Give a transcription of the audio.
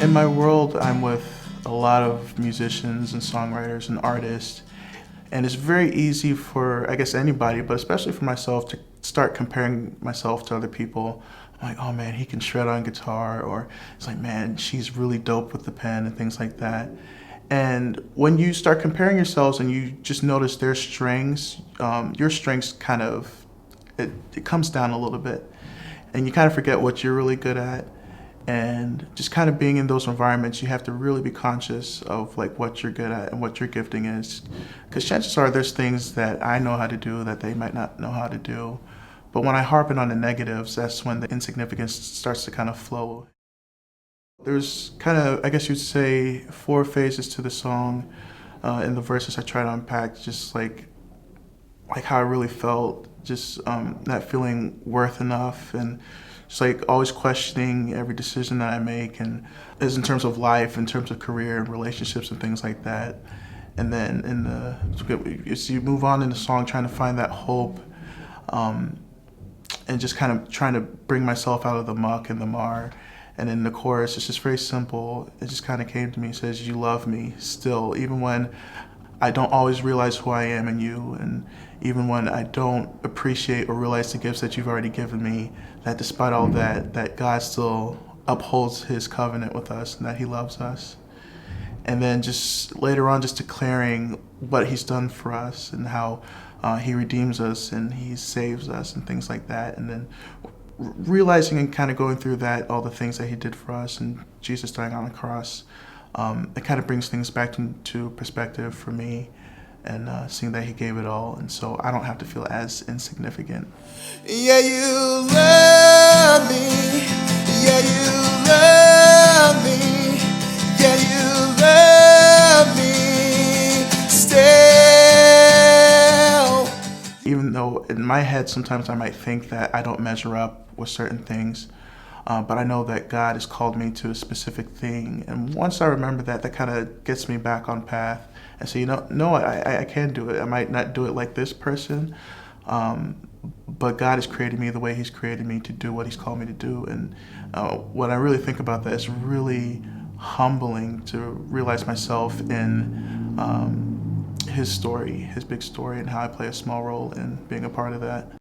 In my world, I'm with a lot of musicians and songwriters and artists, and it's very easy for, I guess, anybody, but especially for myself, to start comparing myself to other people. I'm like, oh man, he can shred on guitar, or it's like, man, she's really dope with the pen and things like that. And when you start comparing yourselves and you just notice their strengths, your strengths kind of, it comes down a little bit. And you kind of forget what you're really good at. And just kind of being in those environments, you have to really be conscious of like what you're good at and what your gifting is. Because chances are there's things that I know how to do that they might not know how to do. But when I harp in on the negatives, that's when the insignificance starts to kind of flow. There's kind of, I guess you'd say, four phases to the song. In the verses, I try to unpack just like how I really felt, just not feeling worth enough, and just like always questioning every decision that I make, and as in terms of life, in terms of career and relationships and things like that. And then as you move on in the song, trying to find that hope, and just kind of trying to bring myself out of the muck and the mire. And in the chorus, it's just very simple. It just kind of came to me. It says, "You love me still, even when I don't always realize who I am in you, and even when I don't appreciate or realize the gifts that you've already given me, that despite all that God still upholds his covenant with us and that he loves us." And then just later on, just declaring what he's done for us and how he redeems us and he saves us and things like that. And then realizing and kind of going through that, all the things that he did for us and Jesus dying on the cross, it kind of brings things back into perspective for me, and seeing that he gave it all, and so I don't have to feel as insignificant. Yeah, you love me. Yeah, you love me. Yeah, you love me still. Even though in my head sometimes I might think that I don't measure up with certain things, but I know that God has called me to a specific thing, and once I remember that, that kind of gets me back on path. And so, no, I can do it. I might not do it like this person, but God has created me the way he's created me to do what he's called me to do. And when I really think about that, it's really humbling to realize myself in his story, his big story, and how I play a small role in being a part of that.